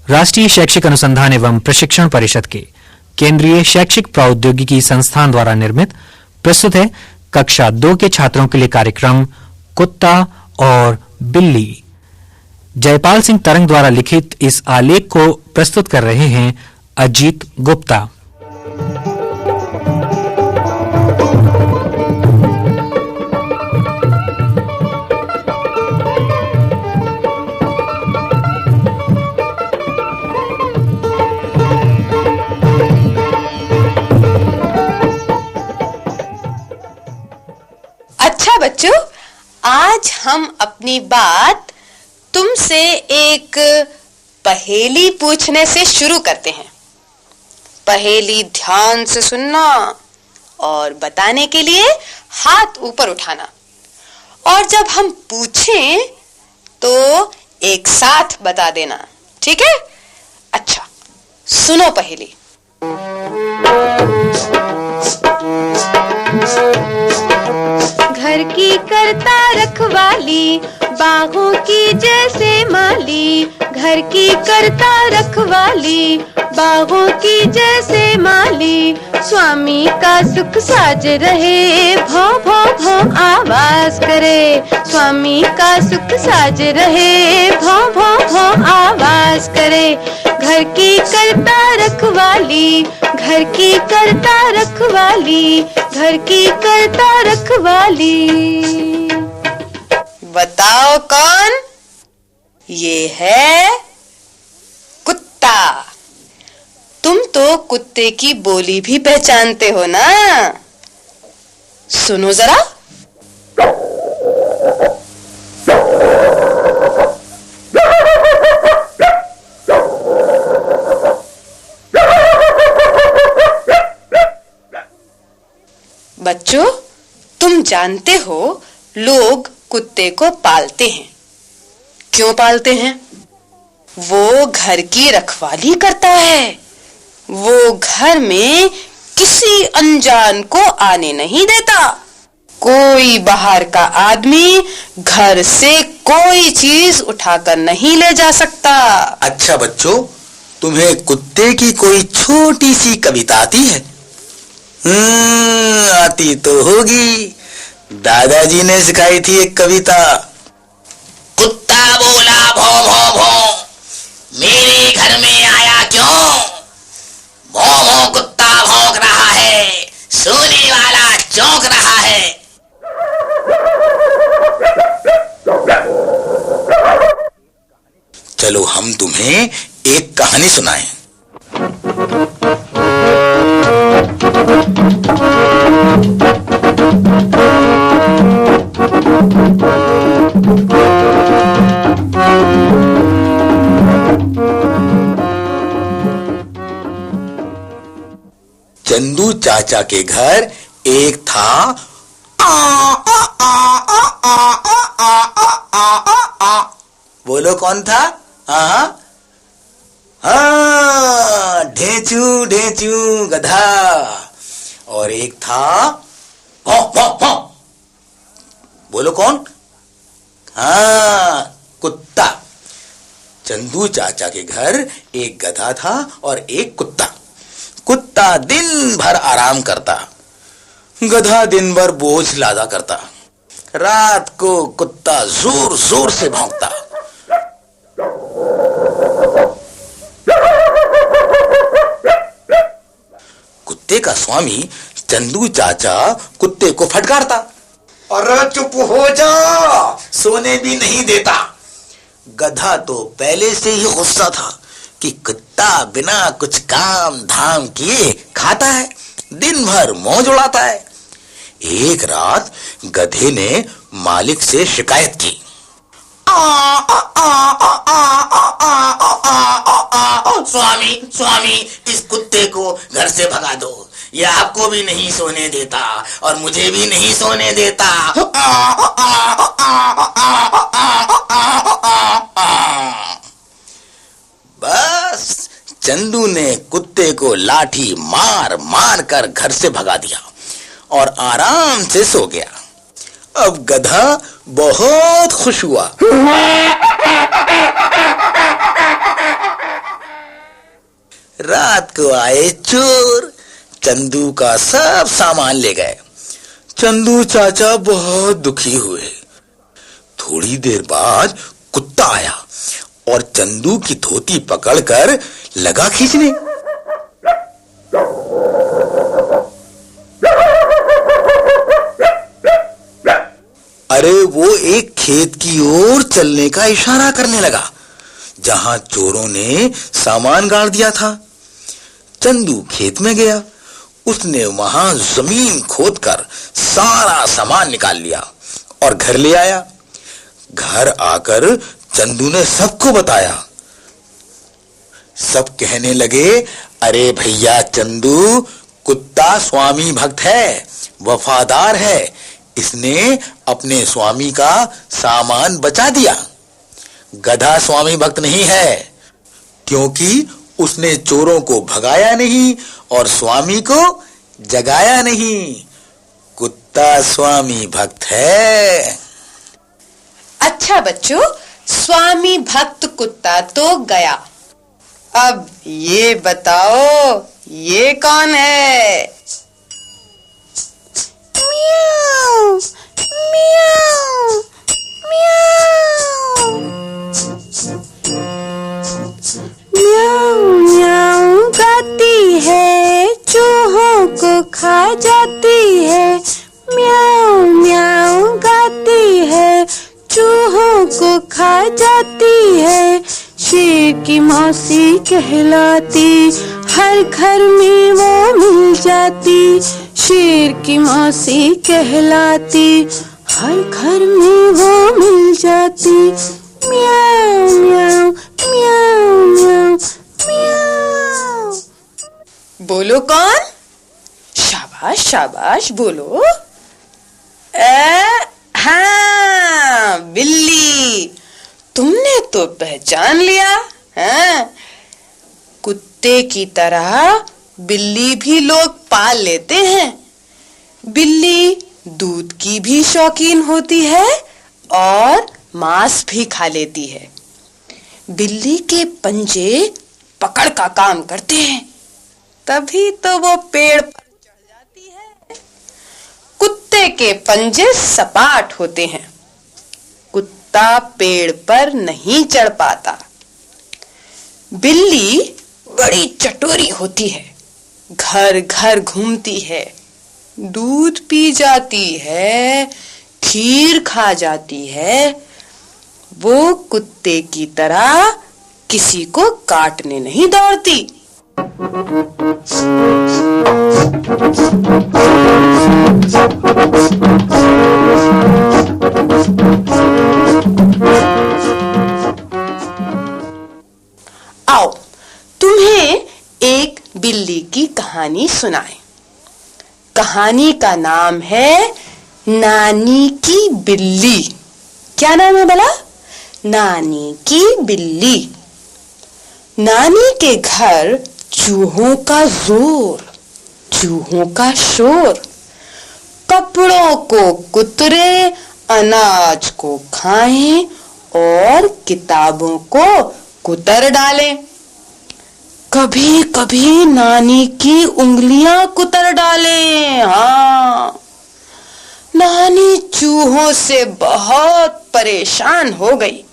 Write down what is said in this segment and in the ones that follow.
राष्ट्रीय शैक्षिक अनुसंधान एवं प्रशिक्षण परिषद के केंद्रीय शैक्षिक प्रौद्योगिकी संस्थान द्वारा निर्मित प्रस्तुत है कक्षा 2 के छात्रों के लिए कार्यक्रम कुत्ता और बिल्ली। जयपाल सिंह तरंग द्वारा लिखित इस आलेख को प्रस्तुत कर रहे हैं अजीत गुप्ता। अच्छा बच्चों, आज हम अपनी बात तुमसे एक पहेली पूछने से शुरू करते हैं। पहेली ध्यान से सुनना और बताने के लिए हाथ ऊपर उठाना, और जब हम पूछें तो एक साथ बता देना, ठीक है? अच्छा, सुनो पहेली। घर की करता रखवाली, बागों की जैसे माली। घर की करता रखवाली, बागों की जैसे माली। स्वामी का सुख साज रहे, भौं भौं भौं आवाज करे। स्वामी का सुख साज रहे, भौं भौं भौं आवाज करे। घर की करता रखवाली, घर की करता रखवाली, घर की करता रखवाली। बताओ कौन? ये है कुत्ता। तुम तो कुत्ते की बोली भी पहचानते हो ना? सुनो जरा। बच्चों, तुम जानते हो लोग कुत्ते को पालते हैं। क्यों पालते हैं? वो घर की रखवाली करता है। वो घर में किसी अनजान को आने नहीं देता। कोई बाहर का आदमी घर से कोई चीज उठाकर नहीं ले जा सकता। अच्छा बच्चों, तुम्हें कुत्ते की कोई छोटी सी कविता आती है? आती तो होगी। दादाजी ने सिखाई थी एक कविता। कुत्ता बोला भौं भौं भौं, मेरे घर में आया क्यों? भौं भौं कुत्ता भौंक रहा है, सोने वाला चौंक रहा है। चलो हम तुम्हें एक कहानी सुनाएं। चंदू चाचा के घर एक था बोलो कौन था? ढेंचू ढेंचू गधा। और एक था भौं भौं भौं। बोलो कौन? कुत्ता। चंदू चाचा के घर एक गधा था और एक कुत्ता। कुत्ता दिन भर आराम करता, गधा दिन भर बोझ लादा करता। रात को कुत्ता जोर जोर से भौंकता। कुत्ते का स्वामी चंदू चाचा कुत्ते को फटकारता। अरे चुप हो जा, सोने भी नहीं देता। गधा तो पहले से ही गुस्सा था कि कुत्ता बिना कुछ काम धाम किए खाता है, दिन भर मौज उड़ाता है। एक रात गधे ने मालिक से शिकायत की। स्वामी स्वामी, इस कुत्ते को घर से भगा दो। ये आपको भी नहीं सोने देता और मुझे भी नहीं सोने देता। बस चंदू ने कुत्ते को लाठी मार मार कर घर से भगा दिया और आराम से सो गया। अब गधा बहुत खुश हुआ। रात को आए चोर, चंदू का सब सामान ले गए। चंदू चाचा बहुत दुखी हुए। थोड़ी देर बाद कुत्ता आया और चंदू की धोती पकड़कर लगा खींचने। अरे वो एक खेत की ओर चलने का इशारा करने लगा जहां चोरों ने सामान गाड़ दिया था। चंदू खेत में गया। उसने वहां जमीन खोदकर सारा सामान निकाल लिया और घर ले आया। घर आकर चंदू ने सबको बताया। सब कहने लगे, अरे भैया चंदू, कुत्ता स्वामी भक्त है, वफादार है, इसने अपने स्वामी का सामान बचा दिया। गधा स्वामी भक्त नहीं है, क्योंकि उसने चोरों को भगाया नहीं और स्वामी को जगाया नहीं। कुत्ता स्वामी भक्त है। अच्छा बच्चों, स्वामी भक्त कुत्ता तो गया। अब ये बताओ, ये कौन है? म्याऊ, म्याऊ, म्याऊ। म्याऊ म्याऊ गाती है, चूहों को खा जाती है। म्याऊ म्याऊ गाती है, चूहों को खा जाती है। शेर की मौसी कहलाती, हर घर में वो मिल जाती। शेर की मौसी कहलाती, हर घर में वो मिल जाती। म्याऊ म्याऊ म्याऊ म्याऊ म्याऊ। बोलो कौन? शाबाश शाबाश, बोलो। हाँ, बिल्ली। तुमने तो पहचान लिया। हाँ, कुत्ते की तरह बिल्ली भी लोग पाल लेते हैं। बिल्ली दूध की भी शौकीन होती है और मांस भी खा लेती है। बिल्ली के पंजे पकड़ का काम करते हैं, तभी तो वो पेड़ पर चढ़ जाती है। कुत्ते के पंजे सपाट होते हैं, कुत्ता पेड़ पर नहीं चढ़ पाता। बिल्ली बड़ी चटोरी होती है, घर घर घूमती है, दूध पी जाती है, खीर खा जाती है। वो कुत्ते की तरह किसी को काटने नहीं दौड़ती। आओ, तुम्हें एक बिल्ली की कहानी सुनाएं। कहानी का नाम है नानी की बिल्ली। क्या नाम है भला? नानी की बिल्ली। नानी के घर चूहों का जोर, चूहों का शोर, कपड़ों को कुतरे, अनाज को खाएं और किताबों को कुतर डालें। कभी कभी नानी की उंगलियां कुतर डालें। हाँ, नानी चूहों से बहुत परेशान हो गई।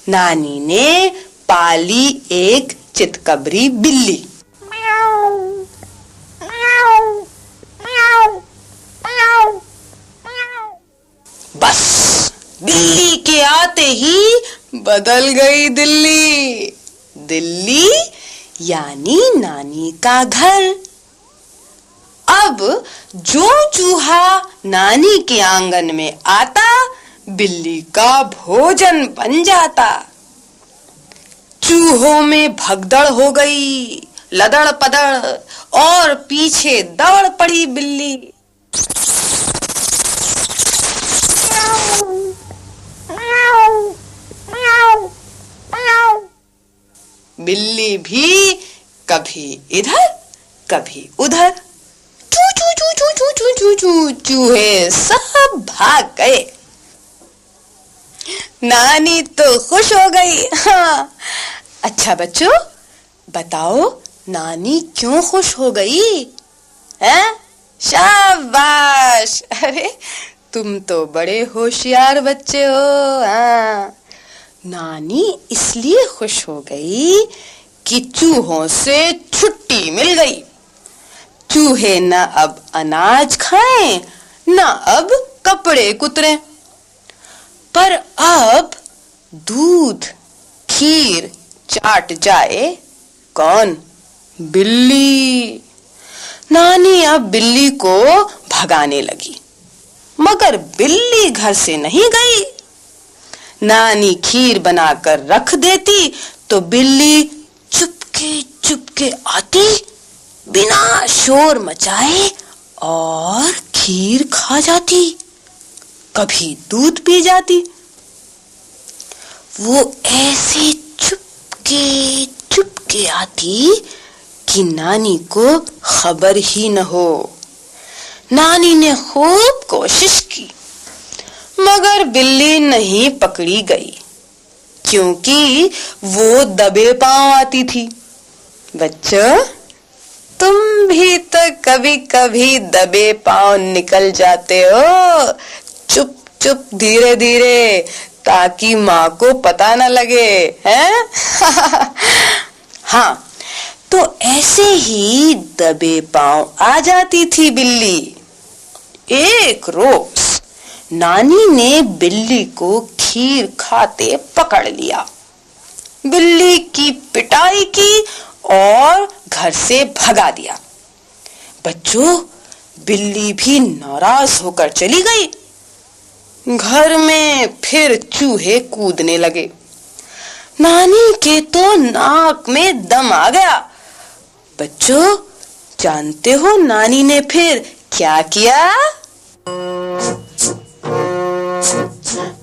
नानी ने पाली एक चितकबरी बिल्ली। बस बिल्ली के आते ही बदल गई दिल्ली। दिल्ली यानी नानी का घर। अब जो चूहा नानी के आंगन में आता, बिल्ली का भोजन बन जाता। चूहों में भगदड़ हो गई, लदड़ पदड़, और पीछे दौड़ पड़ी बिल्ली। बिल्ली भी कभी इधर कभी उधर, चू चू चू चू चू चू चू चू, चूहे सब भाग गए। नानी तो खुश हो गई। हाँ, अच्छा बच्चों, बताओ नानी क्यों खुश हो गई? हैं? शाबाश! अरे तुम तो बड़े होशियार बच्चे हो। हाँ, नानी इसलिए खुश हो गई कि चूहों से छुट्टी मिल गई। चूहे न अब अनाज खाएं, न अब कपड़े कुतरें, पर अब दूध खीर चाट जाए कौन? बिल्ली। नानी अब बिल्ली को भगाने लगी, मगर बिल्ली घर से नहीं गई। नानी खीर बनाकर रख देती तो बिल्ली चुपके चुपके आती, बिना शोर मचाए और खीर खा जाती, कभी दूध पी जाती। वो ऐसे चुपके चुपके आती कि नानी को खबर ही न हो। नानी ने खूब कोशिश की, मगर बिल्ली नहीं पकड़ी गई, क्योंकि वो दबे पांव आती थी। बच्चों, तुम भी तो कभी कभी दबे पांव निकल जाते हो, चुप चुप धीरे धीरे, ताकि माँ को पता न लगे, हैं? हाँ, तो ऐसे ही दबे पांव आ जाती थी बिल्ली। एक रोज नानी ने बिल्ली को खीर खाते पकड़ लिया, बिल्ली की पिटाई की और घर से भगा दिया। बच्चों, बिल्ली भी नाराज होकर चली गई। घर में फिर चूहे कूदने लगे। नानी के तो नाक में दम आ गया। बच्चों, जानते हो नानी ने फिर क्या किया?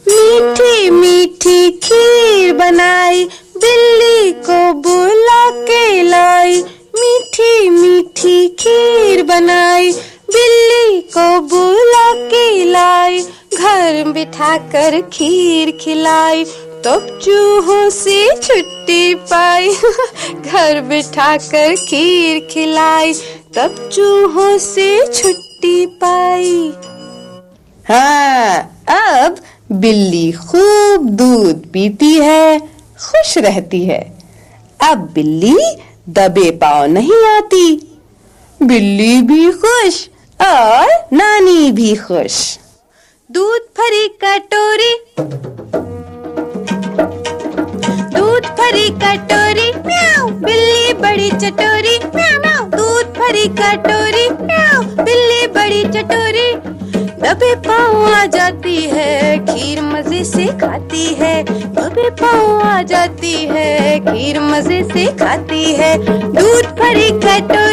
मीठी मीठी खीर बनाई, बिल्ली को बुला के लाई। मीठी मीठी खीर बनाई, बिल्ली को बुला के लाई। घर बिठाकर खीर खिलाई, तब चूहों से छुट्टी पाई। घर बिठाकर खीर खिलाई, तब चूहों से छुट्टी पाई। हाँ, अब बिल्ली खूब दूध पीती है, खुश रहती है। अब बिल्ली दबे पांव नहीं आती। बिल्ली भी खुश और नानी भी खुश। दूध भरी कटोरी, दूध भरी कटोरी, म्याऊ, बिल्ली बड़ी चटोरी, म्याऊ म्याऊ। दूध भरी कटोरी, म्याऊ, बिल्ली बड़ी चटोरी। दबे पाँव आ जाती है, खीर मजे से खाती है। दबे पाँव आ जाती है, खीर मजे से खाती है। दूध भरी कटोरी,